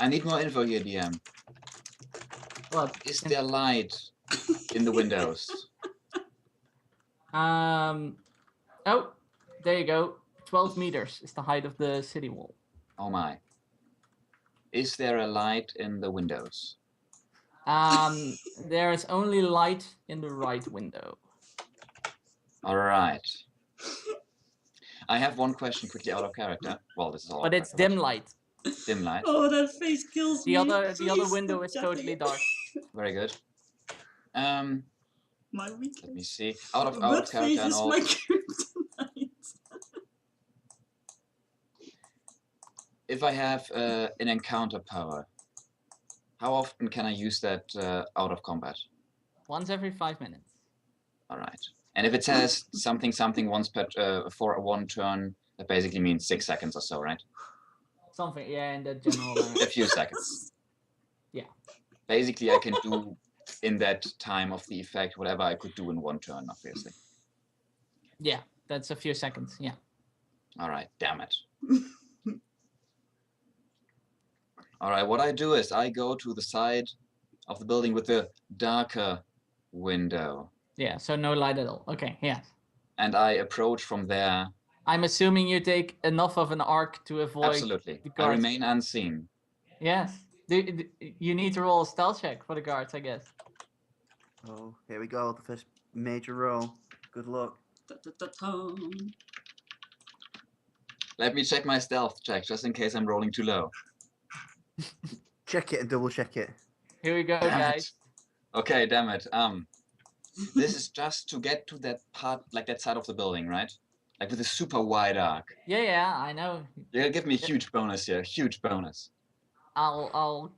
I need more info here, DM. What? Is there light in the windows? Oh, there you go. 12 meters is the height of the city wall. Oh my. Is there a light in the windows? There is only light in the right window. All right. I have one question quickly out of character. Well, this is all. But it's dim light. Dim light. Oh, that face kills The me. other Please window stop is jumping. totally dark. Very good. My weakness. Let me see. Out of What character face and is all. my kryptonite? If I have an encounter power, how often can I use that out of combat? Once every 5 minutes. All right. And if it says something once per for one turn, that basically means 6 seconds or so, right? Something, yeah, in the general. A few seconds. Yeah. Basically, I can do in that time of the effect whatever I could do in one turn, obviously. Yeah, that's a few seconds. Yeah. All right. Damn it. All right. What I do is I go to the side of the building with the darker window. Yeah. So no light at all. Okay. Yeah. And I approach from there. I'm assuming you take enough of an arc to avoid. Absolutely. The I guards. remain unseen. Yes. You need to roll a stealth check for the guards, I guess. Oh, here we go. The first major roll. Good luck. Let me check my stealth check just in case I'm rolling too low. Check it and double check it. Here we go, Damn guys. it. Okay, damn it. This is just to get to that part, like that side of the building, right? Like with a super wide arc. Yeah, I know. You'll give me a huge bonus here, huge bonus. I'll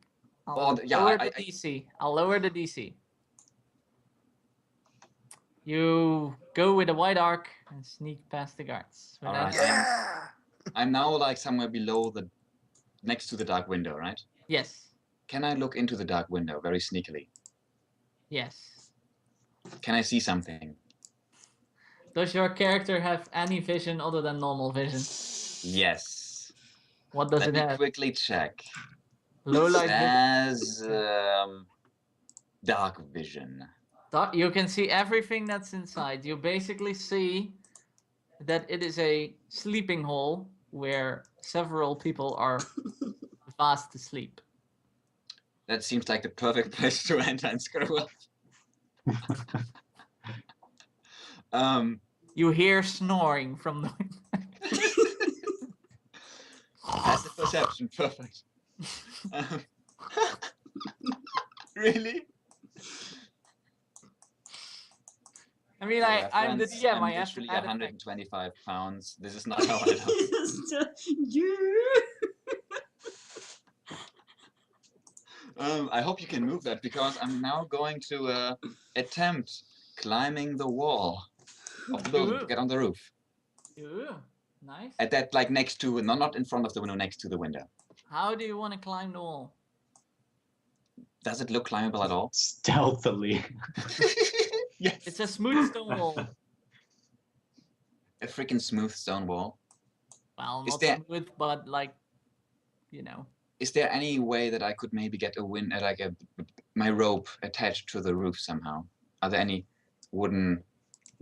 Oh, yeah, lower the DC. I'll lower the DC. You go with a wide arc and sneak past the guards. All right. Yeah! I'm now like somewhere below next to the dark window, right? Yes. Can I look into the dark window very sneakily? Yes. Can I see something? Does your character have any vision other than normal vision? Yes. What does Let it me have? quickly check. Low light It has dark vision. You can see everything that's inside. You basically see that it is a sleeping hole where several people are fast asleep. That seems like the perfect place to enter and screw up. You hear snoring from the Passive perception, perfect. Really? I mean, Yeah, I'm the friends, DM. I'm I have to literally add 125 pounds. This is not how I know. I hope you can move that because I'm now going to attempt climbing the wall of the building to get on the roof. Ooh, nice. At that, like next to, no, not in front of the window, next to the window. How do you want to climb the wall? Does it look climbable at all? Stealthily. Yes. It's a smooth stone wall. A freaking smooth stone wall. Well, Is not there- smooth, but like, you know. Is there any way that I could maybe get my rope attached to the roof somehow? Are there any wooden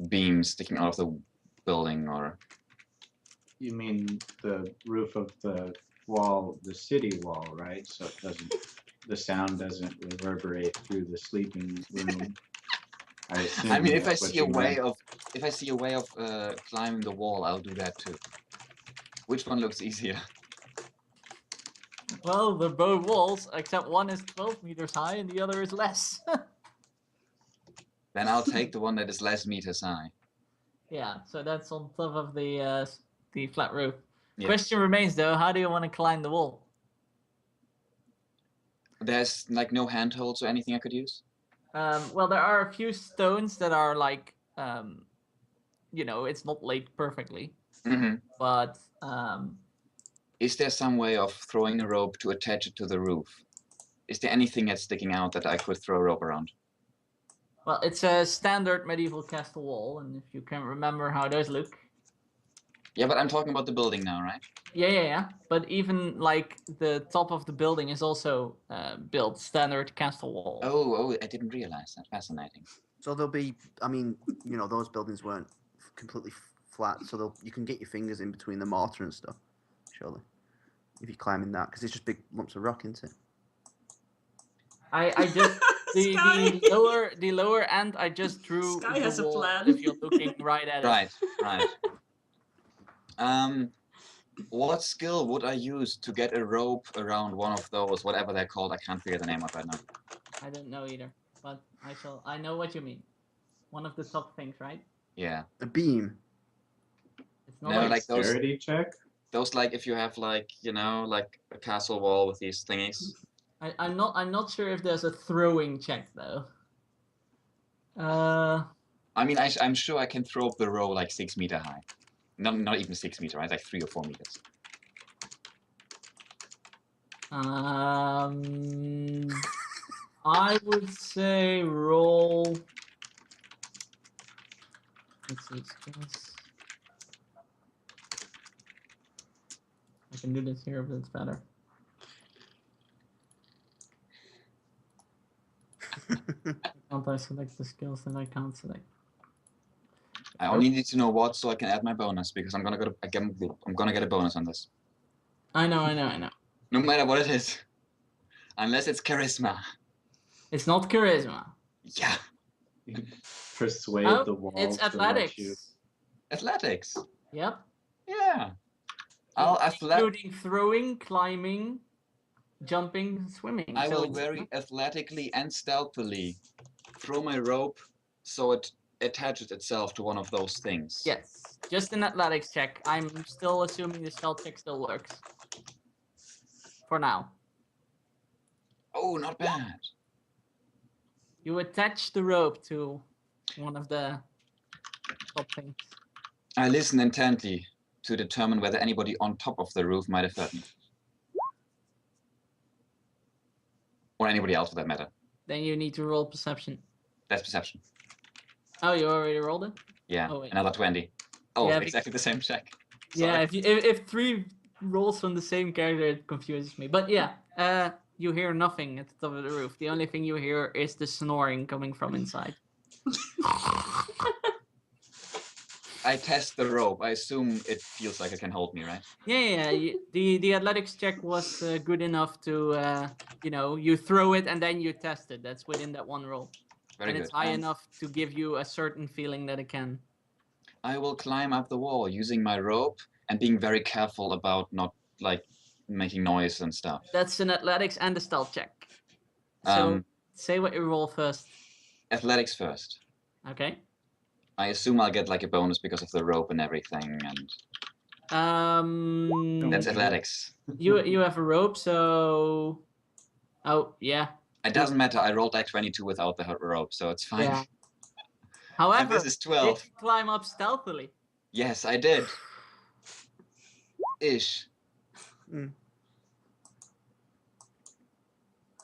beams sticking out of the building or? You mean the roof of the wall, the city wall, right? So it doesn't, the sound doesn't reverberate through the sleeping room. I mean, if I that's what see a you way meant. of climbing the wall, I'll do that too. Which one looks easier? Well, they're both walls, except one is 12 meters high and the other is less. Then I'll take the one that is less meters high. Yeah, so that's on top of the flat roof. Yes. Question remains though, how do you want to climb the wall? There's like no handholds or anything I could use? Well, there are a few stones that are like, you know, it's not laid perfectly, Mm-hmm. but Is there some way of throwing a rope to attach it to the roof? Is there anything that's sticking out that I could throw a rope around? well, it's a standard medieval castle wall, and if you can remember how those look, Yeah, but I'm talking about the building now, right? Yeah. But even like the top of the building is also built standard castle wall. Oh, I didn't realize that. Fascinating. So there'll be, I mean, you know, those buildings weren't completely flat, so you can get your fingers in between the mortar and stuff, surely, if you're climbing that, because it's just big lumps of rock, isn't it? I just Sky. the lower end I just drew Sky the has a wall plan. if you're looking right at it. Right. What skill would I use to get a rope around one of those, whatever they're called? I can't figure the name out right now. I don't know either, but I know what you mean. One of the top things, right? Yeah. A beam. It's not No, like like those- Dexterity check? Those, like, if you have, like, you know, like a castle wall with these thingies. I'm not sure if there's a throwing check though. I mean, I'm sure I can throw up the row like 6 meter high. Not even 6 meter, right? Like 3 or 4 meters. I would say roll. Let's see, skills. I can do this here, but it's better. Can't I select the skills that I can't select? I only need to know what so I can add my bonus because I'm gonna get a bonus on this. I know. No matter what it is. Unless it's charisma. It's not charisma. Yeah. Persuade Oh, the wall. it's to let athletics. you- Athletics. Yep. Yeah. I'll Including throwing, climbing, jumping, swimming. I So will it's- very athletically and stealthily throw my rope so it attaches itself to one of those things. Yes, just an athletics check. I'm still assuming the stealth check still works. For now. Oh, not bad. You attach the rope to one of the top things. I listen intently to determine whether anybody on top of the roof might have heard me. Or anybody else for that matter. Then you need to roll perception. That's perception. Oh, you already rolled it? Yeah, Oh, wait. another 20. Oh, Yeah, exactly the same check. Yeah, Sorry. if 3 rolls from the same character, it confuses me. But yeah, you hear nothing at the top of the roof. The only thing you hear is the snoring coming from inside. I test the rope. I assume it feels like it can hold me, right? Yeah. The athletics check was good enough to, you throw it and then you test it. That's within that one roll. Very And good. it's high enough to give you a certain feeling that it can. I will climb up the wall using my rope and being very careful about not like making noise and stuff. That's an athletics and a stealth check. So Um, say what you roll first. Athletics first. Okay. I assume I'll get like a bonus because of the rope and everything, and that's You athletics. you have a rope, so. Oh yeah. It doesn't matter. I rolled like 22 without the rope, so it's fine. Yeah. And However, this is did 12. you climb up stealthily? Yes, I did. Ish.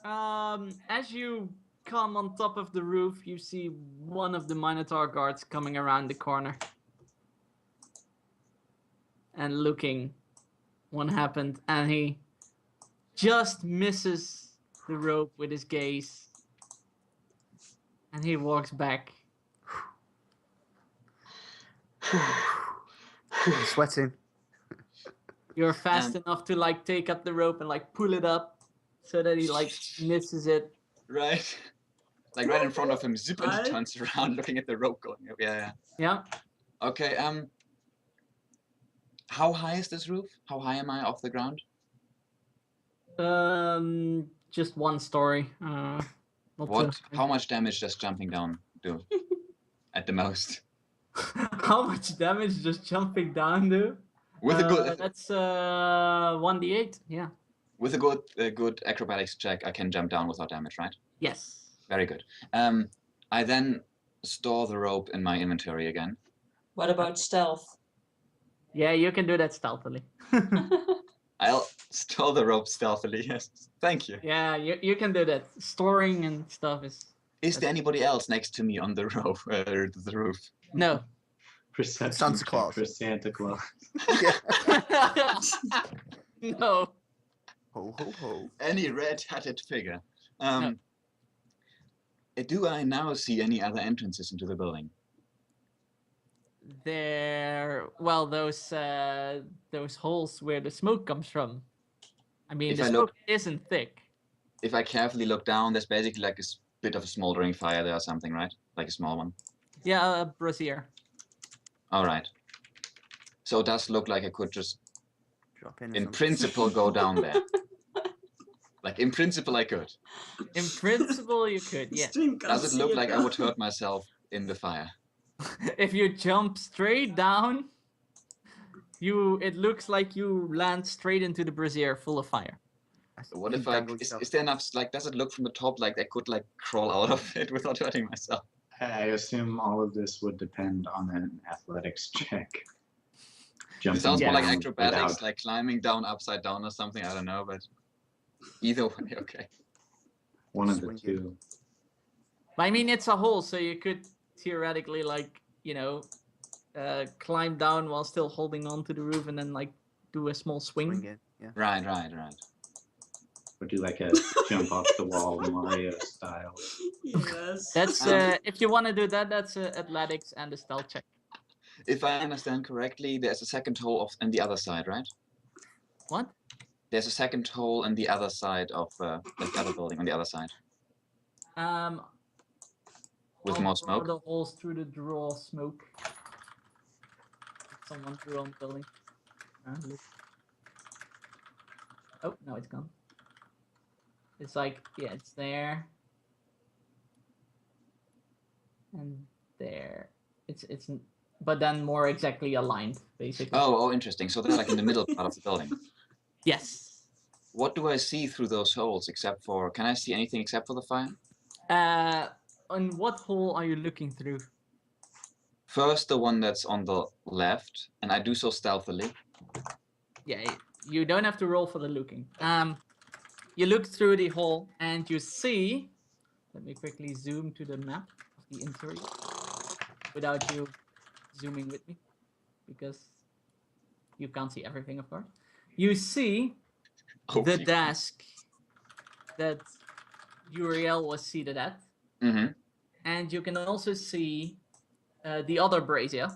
As you come on top of the roof, you see one of the Minotaur guards coming around the corner and looking what happened, and he just misses the rope with his gaze, and he walks back. I'm sweating. You're fast enough to like take up the rope and like pull it up so that he like misses it. Right. Like right in front of him, zip, and he Right. turns around looking at the rope going up. Yeah. Yeah. Okay, how high is this roof? How high am I off the ground? Just one story. Not What? too- How much damage does jumping down do? At the most. How much damage does jumping down do? With a good That's 1d8. Yeah. with a good acrobatics check, I can jump down without damage, right? Yes. Very good. I then store the rope in my inventory again. What about stealth? Yeah, you can do that stealthily. I'll store the rope stealthily. Yes. Thank you. Yeah, you can do that. Storing and stuff is Is there anybody else next to me on the rope, the roof? no. Perception Santa check Claus. for Santa Claus. Yeah. No. Ho ho ho. Any red-hatted figure. Do I now see any other entrances into the building? Well, those holes where the smoke comes from. I mean, If the I smoke look- isn't thick. If I carefully look down, there's basically like a bit of a smoldering fire there or something, right? Like a small one. Yeah, a brazier. All right. So it does look like I could just, Drop in. or in something. principle, go down there. Like, in principle, I could. In principle, you could, yeah. Stream can't Does it see look like I would now. hurt myself in the fire? If you jump straight down, it looks like you land straight into the brazier full of fire. What You if I, dangle yourself. is there enough, like, does it look from the top like I could, like, crawl out of it without hurting myself? I assume all of this would depend on an athletics check. It Jumping sounds more like down acrobatics, without- like climbing down upside down or something, I don't know, but either way, okay. one of the Swing it. two. I mean, it's a hole, so you could theoretically, like, climb down while still holding on to the roof and then, like, do a small swing. Swing in. Yeah. Right. Or do like a jump off the wall Mario style. Yes. That's, if you want to do that, that's athletics and a stealth check. If I understand correctly, there's a second hole on the other side, right? What? There's a second hole on the other side of like the other building on the other side with I'll more draw smoke. the holes through the draw smoke. Someone drew on the building. Look. Oh, no, it's gone. It's like, yeah, it's there. And there. It's but then more exactly aligned, basically. Oh, interesting. So they're like in the middle part of the building. Yes. What do I see through those holes except for, can I see anything except for the fire? On what hole are you looking through? First, the one that's on the left, and I do so stealthily. Yeah, you don't have to roll for the looking. You look through the hole and you see. Let me quickly zoom to the map of the interior without you zooming with me, because you can't see everything, of course. You see the Hopefully. desk that Uriel was seated at, Mm-hmm. and you can also see the other brazier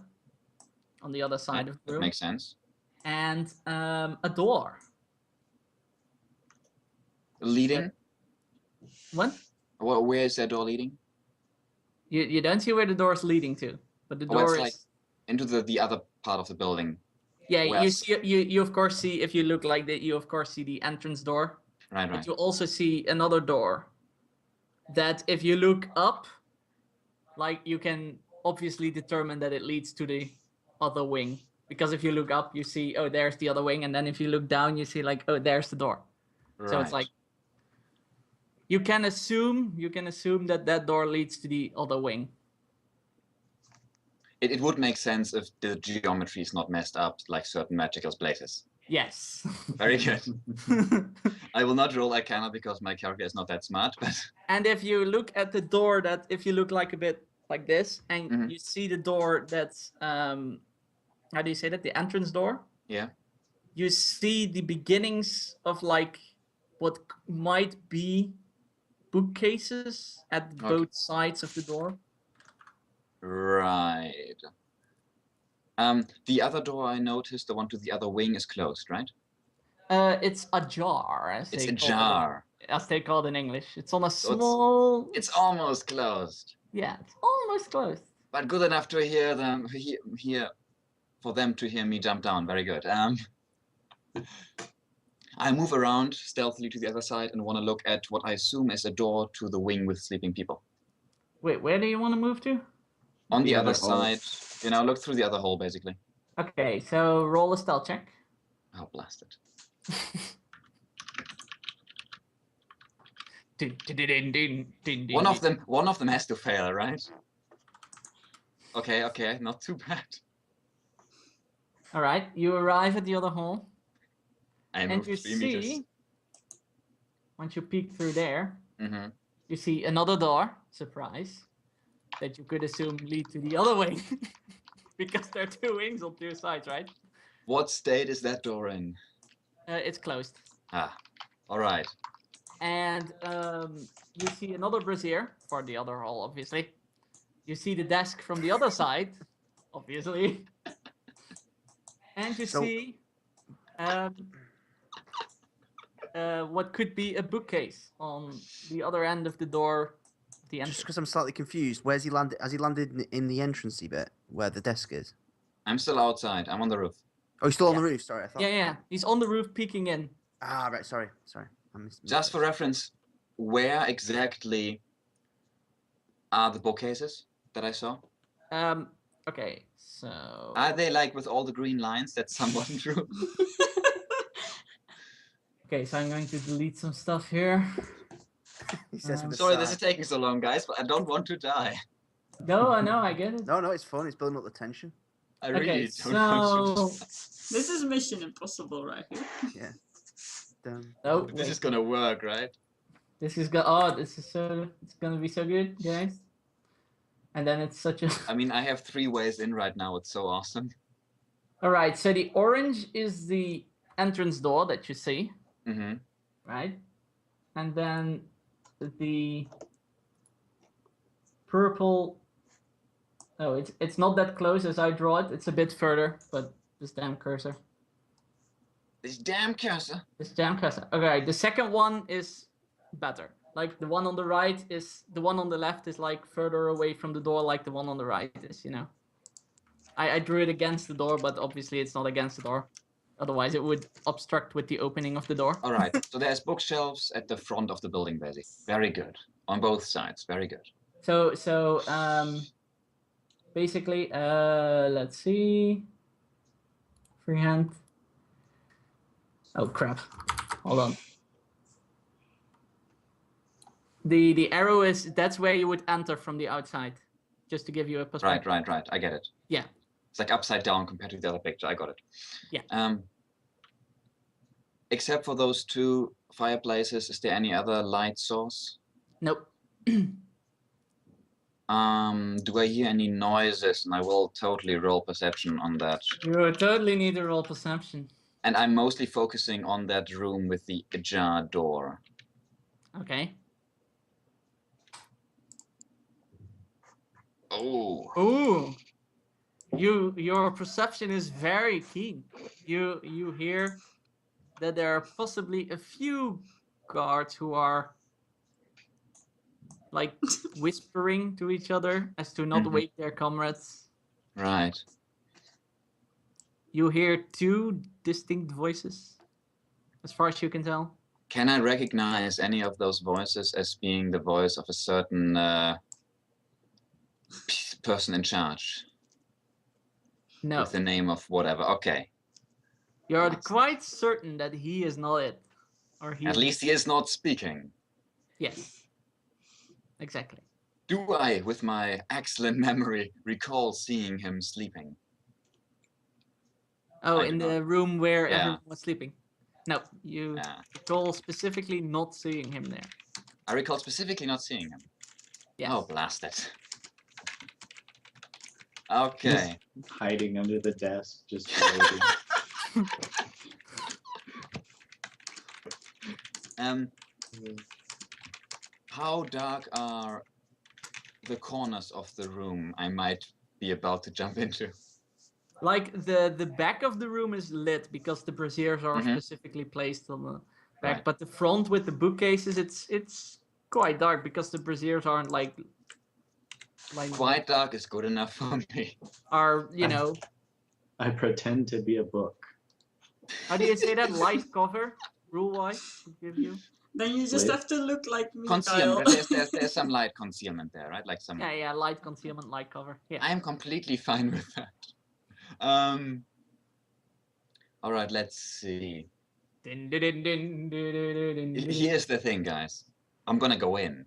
on the other side of the That room, makes sense. and a door. Leading? What? Where is that door leading? You don't see where the door is leading to, but the Oh, door it's is. like into the other part of the building. Yeah, you west. see, you of course see, if you look like that, you of course see the entrance door, Right. but you also see another door that if you look up, like, you can obviously determine that it leads to the other wing, because if you look up you see, oh, there's the other wing, and then if you look down you see, like, oh, there's the door. So it's Right. like you can assume that that door leads to the other wing. It would make sense if the geometry is not messed up like certain magical places. Yes. Very good. I will not roll Arcana because my character is not that smart, but And if you look at the door, that if you look like a bit like this, and Mhm. you see the door that's how do you say that? The entrance door. yeah. You see the beginnings of, like, what might be bookcases at both sides of the door. Right. The other door I noticed, the one to the other wing, is closed, right? It's ajar, as It's they a call jar. as they call it in English. It's on a So small. It's almost closed, Yeah, it's almost closed. but good enough to hear them hear for them to hear me jump down. Very good. I move around stealthily to the other side and want to look at what I assume is a door to the wing with sleeping people. Wait, where do you want to move to? On the The other other hole. side, look through the other hole, basically. Okay, so roll a stealth check. Oh, blast it. One of them has to fail, right? Okay, not too bad. All right, you arrive at the other hole, I and moved you 3 meters. see, once you peek through there, Mm-hmm. you see another door, surprise, that you could assume lead to the other wing. because there are two wings on two sides, right? What state is that door in? It's closed. Ah, all right. And you see another brazier for the other hall, obviously. You see the desk from the other side, obviously. And you So- see what could be a bookcase on the other end of the door. The Just entrance. because I'm slightly confused, where's he landed? Has he landed in the entrancey bit where the desk is? I'm still outside. I'm on the roof. Oh, he's still on Yeah. the roof. Sorry, I thought. Yeah. He's on the roof peeking in. Ah, right. Sorry. I missed. Just for reference, where exactly are the bookcases that I saw? Okay, so Are they like with all the green lines that someone drew? okay, so I'm going to delete some stuff here. He says with a Sorry, this sigh. is taking so long, guys, but I don't want to die. No, I know, I get it. No, it's fun. It's building up the tension. I really Okay, don't want to. so This is Mission Impossible right here. Yeah. Dun, oh, This wait. is gonna work, right? This is so it's gonna be so good, guys. And then it's such a I mean, I have 3 ways in right now. It's so awesome. all right. So the orange is the entrance door that you see, Mm-hmm. right? And then the purple. Oh, it's not that close as I draw it. It's a bit further, but this damn cursor. This damn cursor. This damn cursor. Okay, the second one is better. Like the one on the right is the one on the left is like further away from the door, like the one on the right is. You know. I drew it against the door, but obviously it's not against the door. Otherwise, it would obstruct with the opening of the door. All right. So there's bookshelves at the front of the building, basically. Very good. On both sides. Very good. So basically, let's see. Freehand. Oh crap! Hold on. The arrow is that's where you would enter from the outside, just to give you a perspective. Right. I get it. Yeah. It's like upside down compared to the other picture. I got it. Yeah. Except for those 2 fireplaces, is there any other light source? Nope. Do I hear any noises? And I will totally roll perception on that. You totally need to roll perception. And I'm mostly focusing on that room with the ajar door. Okay. Oh. Ooh. Your perception is very keen. You hear that there are possibly a few guards who are like whispering to each other as to not Mhm. wake their comrades. Right. You hear 2 distinct voices, as far as you can tell. Can I recognize any of those voices as being the voice of a certain person in charge No, with the name of whatever? Okay. you're Nice. quite certain that he is not it, or he. At least he is not speaking. Yes. Exactly. Do I, with my excellent memory, recall seeing him sleeping? Oh, I in do the room where Yeah. everyone was sleeping. No, you Yeah. recall specifically not seeing him there. I recall specifically not seeing him. Yes. Oh, blast it. Okay. Hiding under the desk, just waiting. How dark are the corners of the room I might be about to jump into? Like the back of the room is lit because the braziers are Mhm. specifically placed on the back, Right. but the front with the bookcases, it's quite dark because the braziers aren't like Quite dark is good enough for me. are I pretend to be a book. how do you say that, light cover rule wise to give you. Then you just Wait. have to look like me, Concealment. Kyle. There's some light concealment there, right? Like some. Yeah, light concealment, light cover. Yeah. I am completely fine with that. All right, let's see. Din, din, din, din, din, din, din, din. Here's the thing, guys. I'm gonna go in,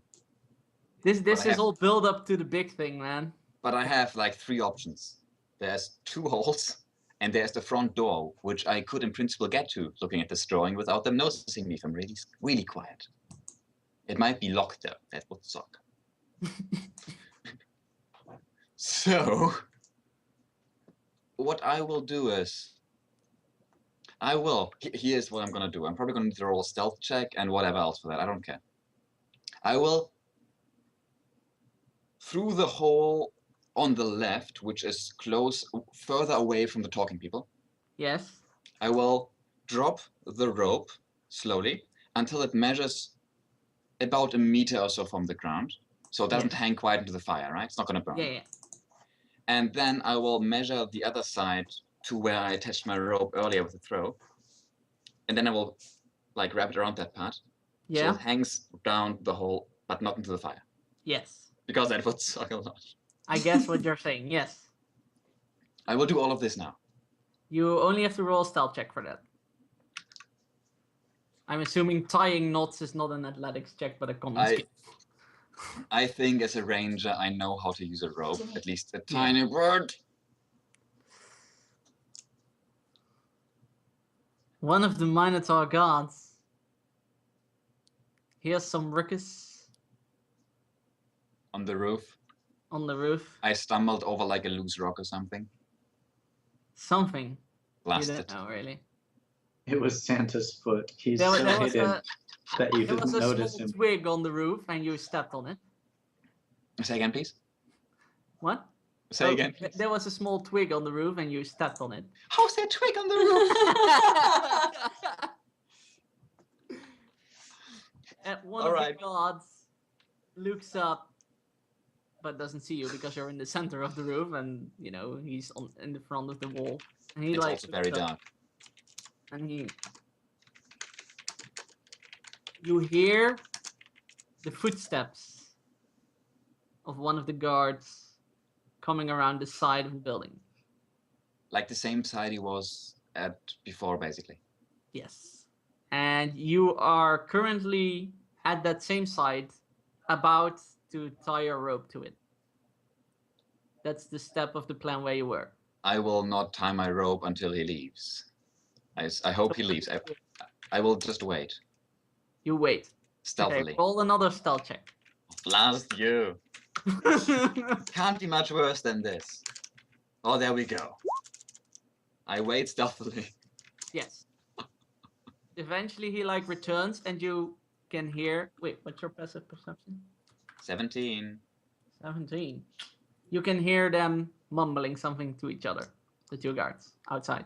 This I is have- all build up to the big thing, man. but I have like 3 options. There's 2 holes, and there's the front door, which I could in principle get to looking at this drawing without them noticing me if I'm really quiet. It might be locked though. That would suck. So what I will do is, here's what I'm gonna do. I'm probably gonna need to roll a stealth check and whatever else for that. I don't care. I will, through the hole on the left, which is further away from the talking people, Yes. I will drop the rope slowly until it measures about a meter or so from the ground. So it doesn't Yes. hang quite into the fire, right? It's not gonna burn. Yeah, yeah. And then I will measure the other side to where I attached my rope earlier with the throw. And then I will like wrap it around that part. So Yeah. it hangs down the hole, but not into the fire. Yes. Because that would suck a lot. I guess what you're saying. Yes. I will do all of this now. You only have to roll a stealth check for that. I'm assuming tying knots is not an athletics check, but a common skill. I think as a ranger, I know how to use a rope, at least a tiny bit. One of the Minotaur gods. Here's some ruckus On the roof, on the roof. I stumbled over like a loose rock or something. Something. You Blasted. don't know, really. It was Santa's foot. He's There, so there was hidden a, that you there didn't was a notice small him. twig on the roof and you stepped on it. Say again, please. What? Say Oh, again, please. There was a small twig on the roof and you stepped on it. How's there a twig on the roof? And one All of right. the gods looks up but doesn't see you because you're in the center of the roof and you know he's in the front of the wall. And he It's like also very looks up dark. and you hear the footsteps of one of the guards coming around the side of the building. Like the same side he was at before, basically. Yes. And you are currently at that same side, about to tie a rope to it. That's the step of the plan where you were. I will not tie my rope until he leaves. I hope he leaves. I will just wait. You wait. Stealthily. Okay, roll another stealth check. Blast you. Can't be much worse than this. Oh, there we go. I wait stealthily. Yes. Eventually he like returns and you can hear, wait, what's your passive perception? 17. 17. You can hear them mumbling something to each other, the two guards outside.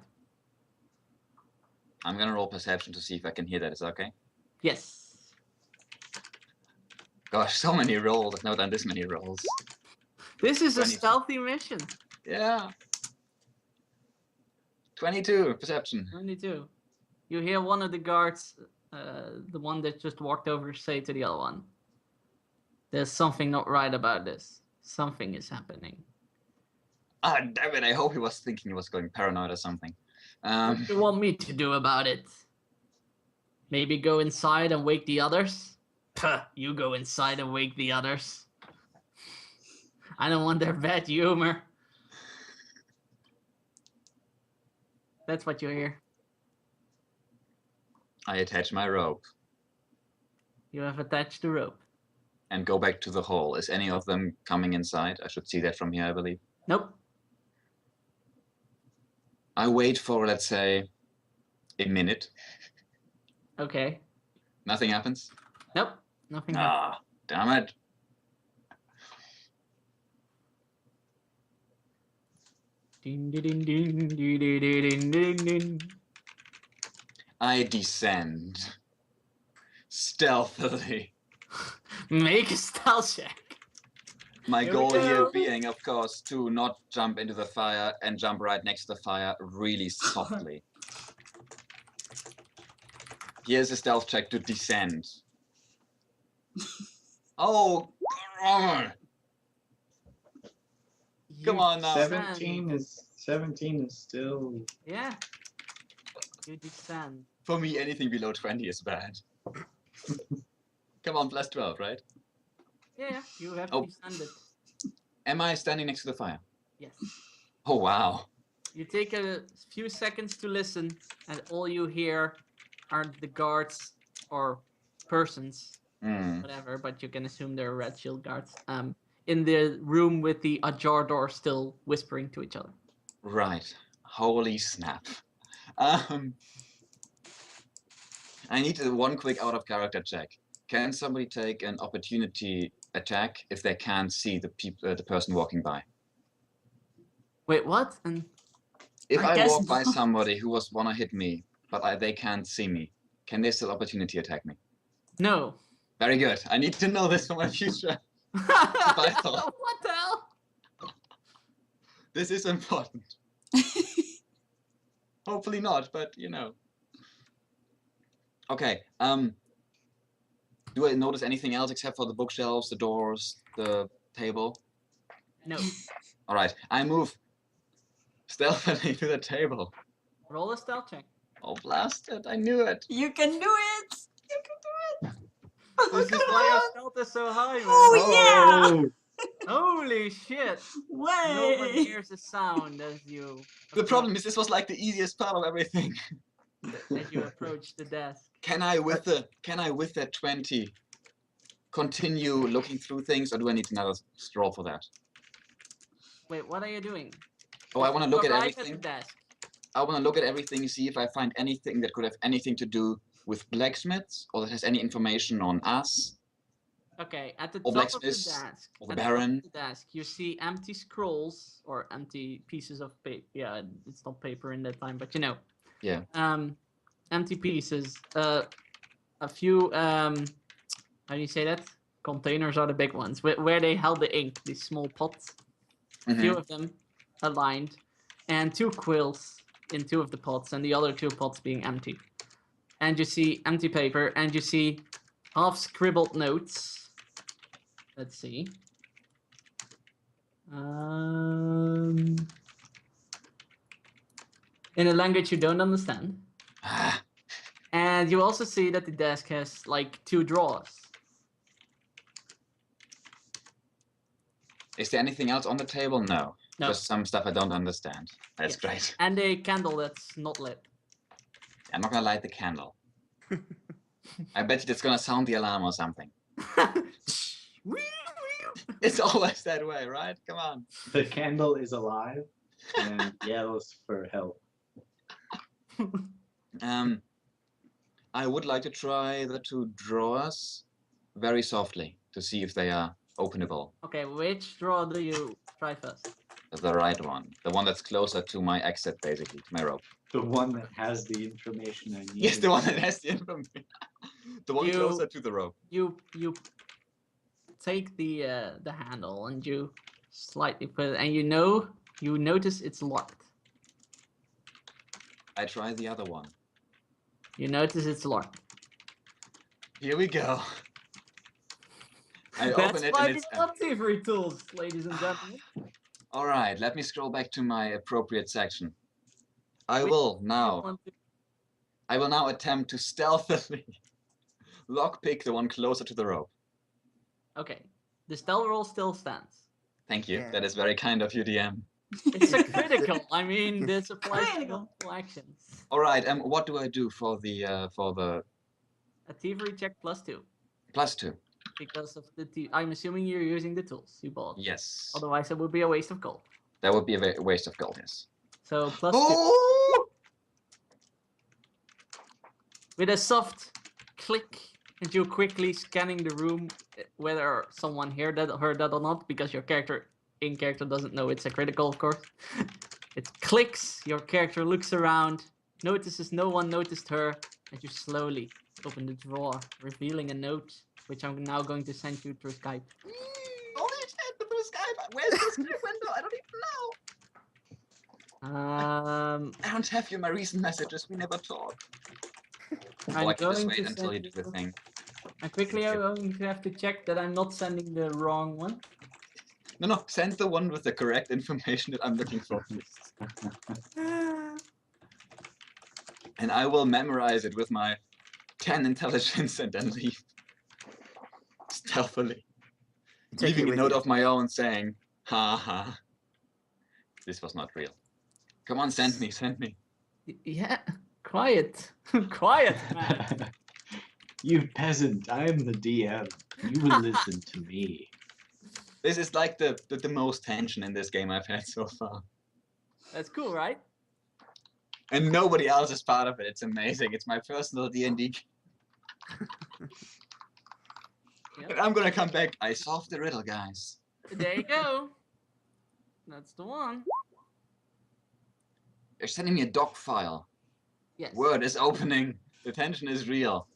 I'm gonna roll perception to see if I can hear that. Is that okay? Yes. Gosh, so many rolls. I've never done this many rolls. This is a 22. stealthy mission. Yeah. 22 perception. 22. You hear one of the guards, the one that just walked over, say to the other one, "There's something not right about this. Something is happening." Ah, damn it. I hope he was thinking he was going paranoid or something. What do you want me to do about it? Maybe go inside and wake the others? Puh, you go inside and wake the others. I don't want their bad humor. That's what you hear. I attach my rope You have attached the rope. and go back to the hole. Is any of them coming inside? I should see that from here, I believe. Nope. I wait for, let's say, a minute. Okay. Nothing happens. Nope. Nothing happened. Ah, damn it. Ding, ding, ding, ding, ding, ding, ding, ding. I descend stealthily. Make a stealth check. My Here we goal here go. being, of course, to not jump into the fire and jump right next to the fire really softly. Here's a stealth check to descend. Oh, come You on now. descend. 17 is still. Yeah. You descend. For me, anything below 20 is bad. Come on, plus 12, right? Yeah, you have Oh. descended. Am I standing next to the fire? Yes. Oh, wow. You take a few seconds to listen, and all you hear are the guards or persons, Hmm. whatever, but you can assume they're red shield guards, in the room with the ajar door still whispering to each other. Right. Holy snap. I need one quick out of character check. Can somebody take an opportunity attack if they can't see the person walking by? Wait, what? And If I I guess walk by not. somebody who wanna hit me, but they can't see me, can they still opportunity attack me? no. Very good. I need to know this for my future. Vital. What the hell? This is important. Hopefully not, but you know. Okay. Do I notice anything else except for the bookshelves, the doors, the table? No. All right. I move stealthily to the table. Roll a stealth check. Oh, blast it! I knew it. You can do it! You can do it! Oh, This is come why your on! stealth is so high, man. Oh, Holy shit! No one Way! hears a sound as you. The problem is this was like the easiest part of everything. As you approach the desk. Can I with that 20 continue looking through things, or do I need another straw for that? Wait, what are you doing? Oh, I want to You look at arrive everything. At the desk. I want to look at everything, see if I find anything that could have anything to do with blacksmiths, or that has any information on us, Okay, at the Or top of the blacksmiths, desk. or the at the top of Baron. the desk, you see empty scrolls or empty pieces of paper. Yeah, it's not paper in that time, but you know. Yeah. Empty pieces. A few. How do you say that? Containers are the big ones, where they held the ink. These small pots. A Mhm. few of them aligned, and 2 quills in 2 of the pots, and the other 2 pots being empty. And you see empty paper, and you see half scribbled notes. Let's see. In a language you don't understand. Ah, And you also see that the desk has like 2 drawers. is there anything else on the table? No. No. Just some stuff I don't understand. That's Yes. great. And a candle that's not lit. I'm not gonna light the candle. I bet you it's gonna sound the alarm or something. It's always that way, right? Come on. The candle is alive and yells for help. I would like to try the 2 drawers very softly to see if they are openable. Okay, which drawer do you try first? The right one. The one that's closer to my exit, basically, to my rope. The one that has the information I need. Yes, the one that has the information. The one You- closer to the rope. You take the handle and you slightly put it, and you notice it's locked. I try the other one. You notice it's locked. Here we go. I That's open it why and we it's love thievery tools, ladies and gentlemen. all right. Let me scroll back to my appropriate section. I Which will You now. want to- I will now attempt to stealthily lockpick the one closer to the rope. Okay, the stealth roll still stands. Thank you. Yeah. That is very kind of you, DM. It's a critical. I mean, this applies to Critical. multiple actions. All right. What do I do for the A thievery check +2 +2? because of the. I'm assuming you're using the tools you bought. Yes. Otherwise, it would be a waste of gold. That would be a waste of gold. Yes. So +2 Oh! with a soft click, and you quickly scanning the room, whether someone heard that or not, because your character in character doesn't know it's a critical, of course. It clicks. Your character looks around, notices no one noticed her, and you slowly open the drawer, revealing a note, which I'm now going to send you through Skype. Holy shit! The blue Skype. Where's the Skype window? I don't even know. I don't have you in my recent messages. We never talk. I'm Oh, I can just going wait to until you send do the you- thing. I quickly Okay. am going to have to check that I'm not sending the wrong one. No, send the one with the correct information that I'm looking for. And I will memorize it with my 10 intelligence and then leave. Stealthily. Take it Leaving a with note you. of my own saying, ha ha. This was not real. Come on, send me. Yeah, quiet, quiet, man. You peasant, I am the DM. You will listen to me. This is like the most tension in this game I've had so far. That's cool, right? And nobody else is part of it. It's amazing. It's my personal D&D. Yep. And I'm gonna come back. I solved the riddle, guys. There you go. That's the one. You're sending me a doc file. Yes. Word is opening. The tension is real.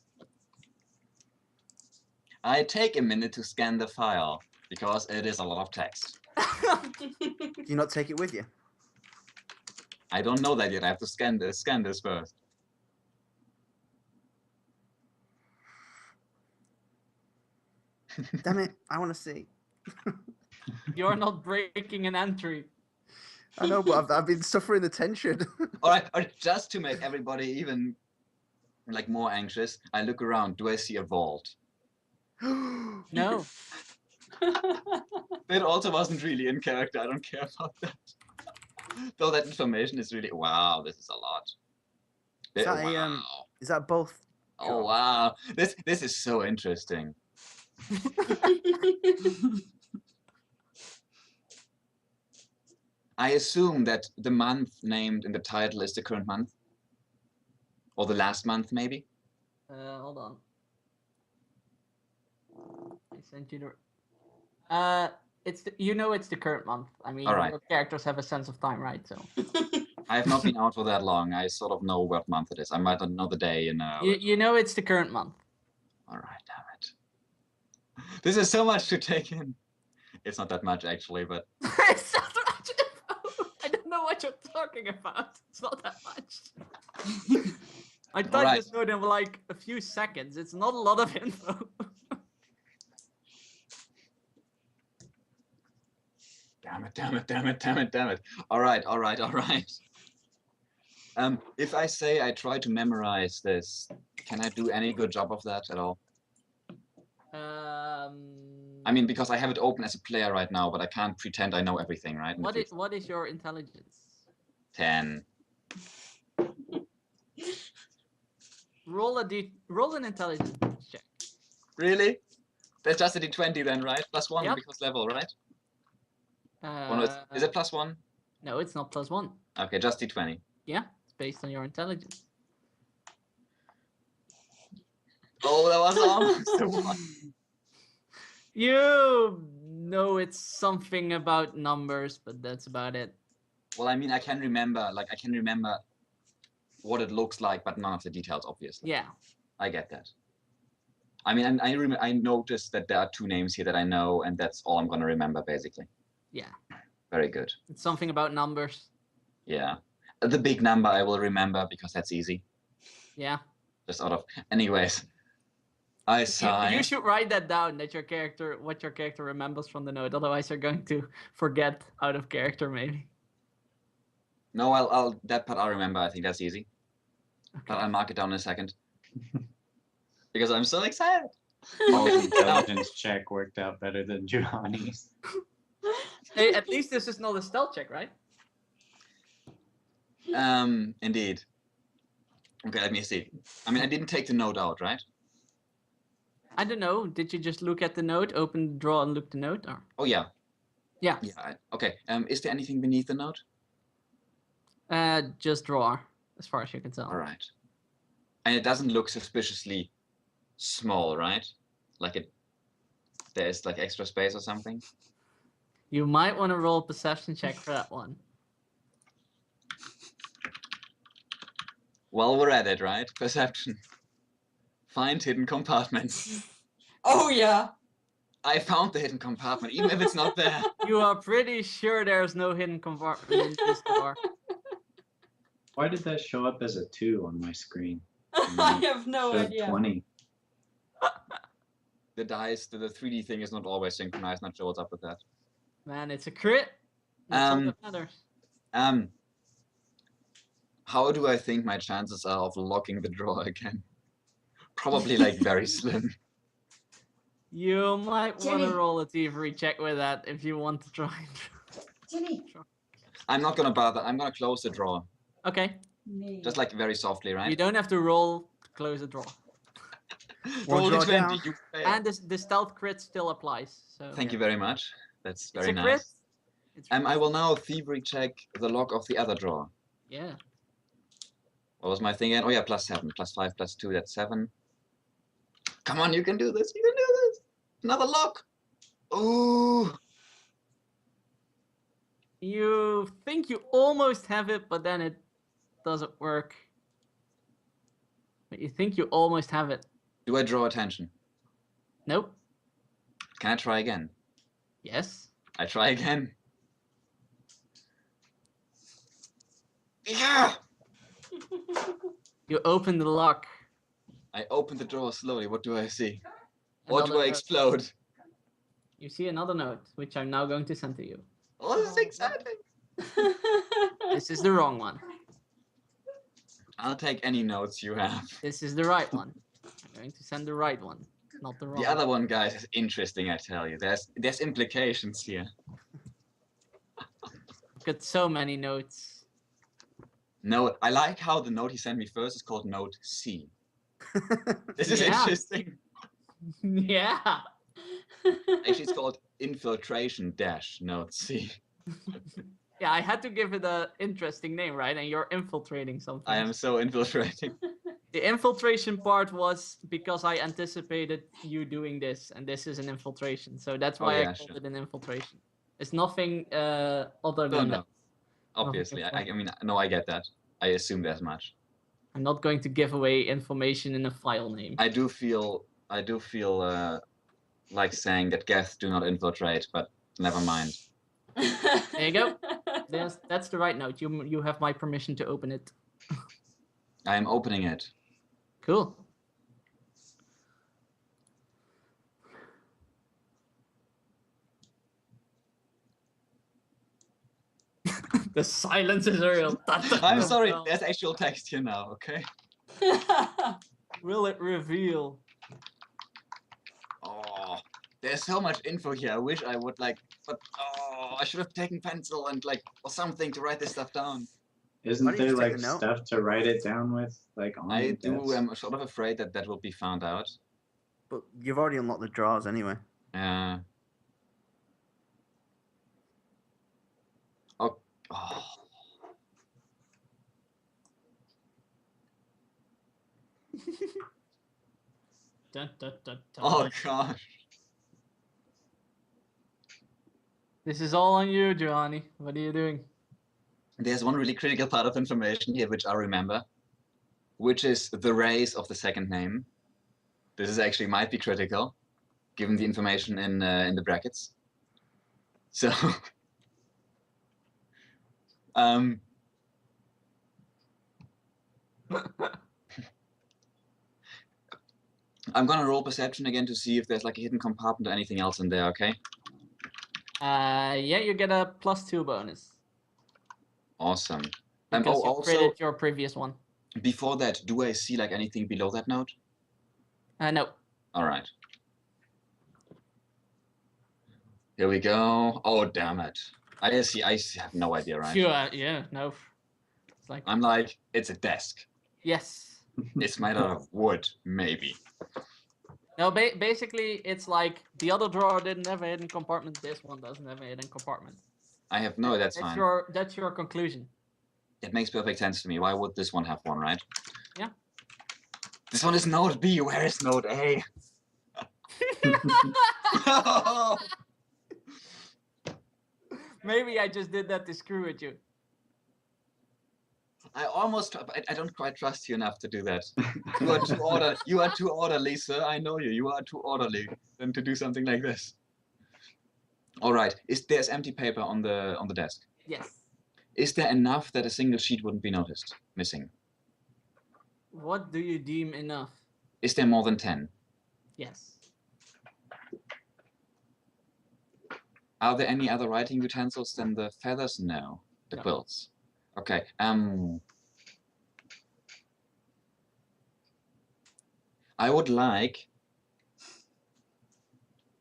I take a minute to scan the file because it is a lot of text. Do you not take it with you? I don't know that yet. I have to scan this first. Damn it! I want to see. You're not breaking an entry. I know, but I've been suffering the tension. All right, just to make everybody even like more anxious, I look around. Do I see a vault? No. That also wasn't really in character. I don't care about that. Though that information is really wow. This is a lot. Is that Wow. Is that both? Oh wow. This is so interesting. I assume that the month named in the title is the current month, or the last month, maybe. Hold on. I sent you the. It's it's the current month. I mean, Alright. your characters have a sense of time, right? So I have not been out for that long. I sort of know what month it is. I might not know the day. you know it's the current month. All right, damn it. This is so much to take in. It's not that much actually, but It's not much info. I don't know what you're talking about. It's not that much. I typed Alright. this note in like a few seconds. It's not a lot of info. damn it. All right. If I say I try to memorize this, can I do any good job of that at all? I mean, because I have it open as a player right now, but I can't pretend I know everything, right? in the future. what is your intelligence? 10. Roll an intelligence check. Really? That's just a d20 then, right? +1 Yep. because level, right? Oh, no, is it +1? No, it's not +1. Okay, just d20. Yeah, it's based on your intelligence. Oh, that was almost a 1. You know it's something about numbers, but that's about it. Well, I mean, I can remember what it looks like, but none of the details, obviously. Yeah. I get that. I mean, I noticed that there are 2 names here that I know, and that's all I'm going to remember, basically. Yeah. Very good. It's something about numbers. Yeah. The big number I will remember because that's easy. Yeah. Just out of... Anyways. I You sigh. should write that down, what your character remembers from the note. Otherwise, you're going to forget out of character, maybe. No, that part I'll remember. I think that's easy. But I'll mark it down in a second. Because I'm so excited. Paul's intelligence check worked out better than Giovanni's. Hey, at least this is not a stealth check, right? Indeed. Okay, let me see. I mean, I didn't take the note out, right? I don't know. Did you just look at the note, open the drawer, and look the note? Or Oh, yeah. yeah, Yeah. Okay. Is there anything beneath the note? just drawer, as far as you can tell. All right. And it doesn't look suspiciously small, right? Like there's like extra space or something. You might want to roll a perception check for that one. Well, we're at it, right? Perception. Find hidden compartments. Oh yeah. I found the hidden compartment, even if it's not there. You are pretty sure there's no hidden compartment in this door. Why did that show up as a 2 on my screen? I have no Showed idea. 20. The dice, the 3D thing is not always synchronized. Not sure what's up with that. Man, it's a crit. That's all that matters. How do I think my chances are of locking the drawer again? Probably like very slim. You might want Jenny. to roll a thievery check with that if you want to try. Jenny. I'm not gonna bother. I'm gonna close the drawer, Okay, Me. just like very softly, you right? don't have to roll to close the drawer. One Roll the draw 20. down. You fail. And the stealth crit still applies. So Thank you very much. That's it's very a nice. crit. It's I will now thievery check the lock of the other drawer. yeah. What was my thing again? Oh yeah, +7, +5, +2, that's 7. Come on, you can do this. You can do this. Another lock. Ooh. You think you almost have it, but then it doesn't work. But you think you almost have it. Do I draw attention? Nope. Can I try again? Yes. I try again. Yeah. You open the lock. I open the door slowly. What do I see? Or do Another I note. explode? You see another note, which I'm now going to send to you. Oh, this is exciting. This is the wrong one. I'll take any notes you have. This is the right one. I'm going to send the right one, not the wrong The other one, guys, is interesting, I tell you. There's implications here. Got so many notes. No, I like how the note he sent me first is called Note C. This is Yeah. interesting. Yeah. Actually, it's called Infiltration Dash Note C. Yeah, I had to give it an interesting name, right? And you're infiltrating something. I am so infiltrating. The infiltration part was because I anticipated you doing this, and this is an infiltration. So that's Oh, why yeah, I called sure. it an infiltration. It's nothing other No, than no. that. Obviously, I mean, no, I get that. I assumed as much. I'm not going to give away information in a file name. I do feel like saying that Geth do not infiltrate, but never mind. There you go. That's the right note. You have my permission to open it. I am opening it. Cool. The silence is real. I'm sorry, there's actual text here now, okay? Will it reveal? Oh, there's so much info here. I wish I would like, but oh, I should have taken pencil and like or something to write this stuff down. Why Isn't don't you there just take like a note? stuff to write it down with, like on I the do desk? am sort of afraid that that will be found out. But you've already unlocked the drawers anyway. Oh, oh. Dun, dun, dun, dun. Oh gosh. This is all on you, Johnny. What are you doing? There's one really critical part of information here which I remember, which is the race of the second name. This is actually might be critical, given the information in the brackets. So, I'm gonna roll perception again to see if there's like a hidden compartment or anything else in there. Okay. Yeah, you get a +2 bonus. Awesome. Because Oh, you also created your previous one. before that, do I see like anything below that note? No. All right. Here we go. Oh, damn it. I see. I have no idea, right? Yeah, no. It's like, I'm like, it's a desk. yes. It's made out of wood, maybe. No, basically, it's like the other drawer didn't have a hidden compartment. This one doesn't have a hidden compartment. I have no. That's fine. That's your conclusion. It makes perfect sense to me. Why would this one have one, right? Yeah. This one is Note B. Where is Note A? Maybe I just did that to screw with you. I almost. I don't quite trust you enough to do that. You are too orderly. You are too orderly, sir. I know you. You are too orderly than to do something like this. All right. There's empty paper on the desk? Yes. Is there enough that a single sheet wouldn't be noticed missing? What do you deem enough? Is there more than 10? Yes. Are there any other writing utensils than the feathers? No. The No. quilts. Okay. I would like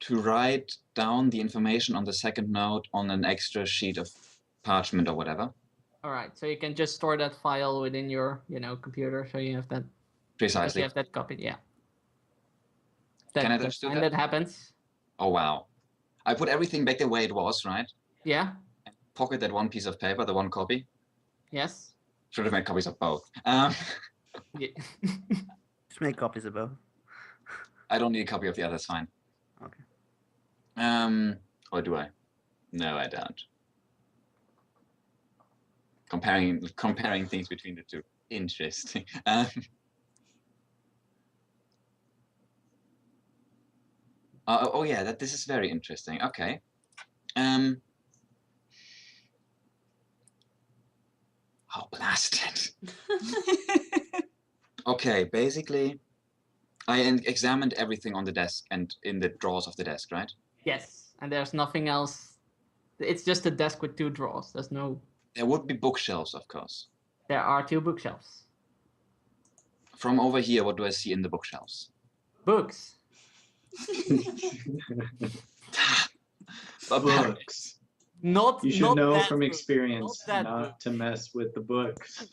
to write down the information on the second note on an extra sheet of parchment or whatever. All right. So you can just store that file within your, computer. So you have that. because Precisely. You have that copied. Yeah. Can I That's just do fine, that? that happens. Oh, wow. I put everything back the way it was, right? Yeah. Pocket that one piece of paper, the one copy. Yes. Should have made copies of both. Yeah. Just make copies of both. I don't need a copy of the other. It's fine. Okay. Or do I? No, I don't. Comparing things between the two. Interesting. Oh yeah, this is very interesting. Okay. Oh, blasted. Okay, basically, I examined everything on the desk and in the drawers of the desk, right? Yes, and there's nothing else. It's just a desk with 2 drawers. There's no. There would be bookshelves, of course. There are 2 bookshelves. From over here, what do I see in the bookshelves? Books. Books. Not. You should not know that from book. experience Not that not book. to mess with the books.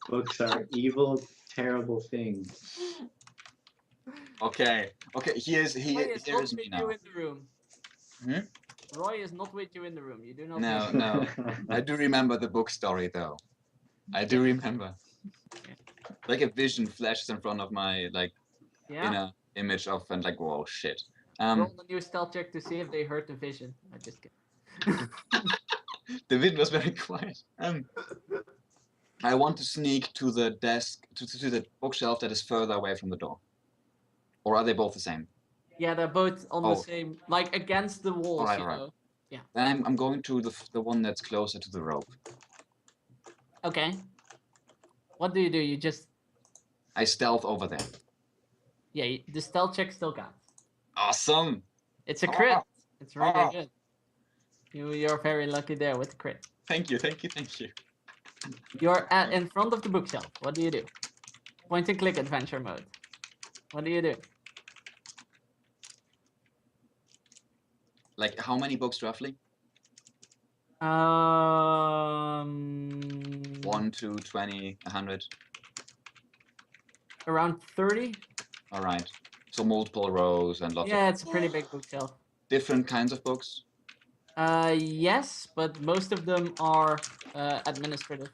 Books are evil, terrible things. Okay. Okay. Roy is Here not is me with now. you in the room. Hmm? Roy is not with you in the room. You do not. No, know. no. I do remember the book story though. I do remember. Like a vision flashes in front of my Yeah. inner image of and like whoa shit. Roll a new stealth check to see if they heard the vision. I just kidding. The wind was very quiet. I want to sneak to the desk to the bookshelf that is further away from the door. Or are they both the same? Yeah, they're both on the Oh. same, like against the walls. Alright, you alright. know. Then I'm going to the one that's closer to the rope. Okay. What do? You just I stealth over there. the stealth check still counts. Awesome. It's a crit. Ah. It's really Ah. good. You're very lucky there with the crit. Thank you, thank you, thank you. You're in front of the bookshelf. What do you do? Point and click adventure mode. What do you do? Like how many books roughly? 1, 2, 20, 100. Around 30. All right. So multiple rows and lots Yeah, of it's a pretty big bookshelf. different kinds of books. Yes, but most of them are administrative.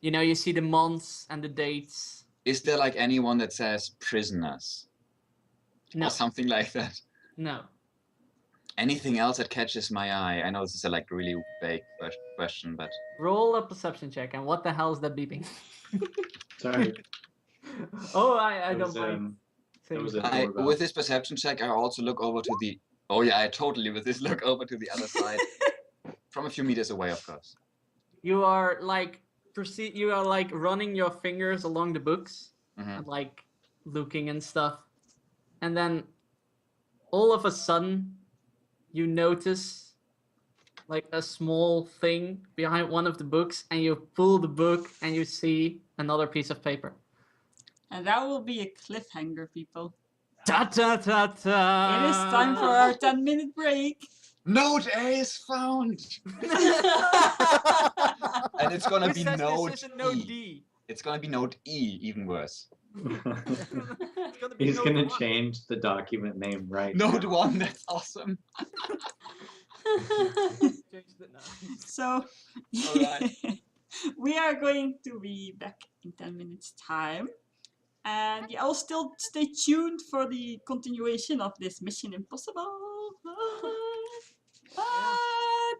You know, you see the months and the dates. Is there like anyone that says prisoners No, or something like that? no. Anything else that catches my eye? I know this is a like really vague question, but Roll a perception check. And what the hell is that beeping? Sorry. Oh, I That don't was, mind. that was saying a that. doorbell. with this perception check, I also look over to the. Oh yeah, I totally with this look over to the other side, from a few meters away, of course. You are like You are like running your fingers along the books, Mhm. and like looking and stuff, and then all of a sudden, you notice like a small thing behind one of the books, and you pull the book, and you see another piece of paper. And that will be a cliffhanger, people. Ta ta ta ta! It is time for our 10-minute break. Note A is found, and it's gonna Who be says note this isn't note E. D? It's gonna be note E, even worse. It's gonna be He's note gonna 1. change the document name right Note now. 1, that's awesome. Changed it now. So, Alright. we are going to be back in 10 minutes time. And yeah, I'll still stay tuned for the continuation of this Mission Impossible. Bye. Bye.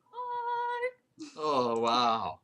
Bye. Oh wow.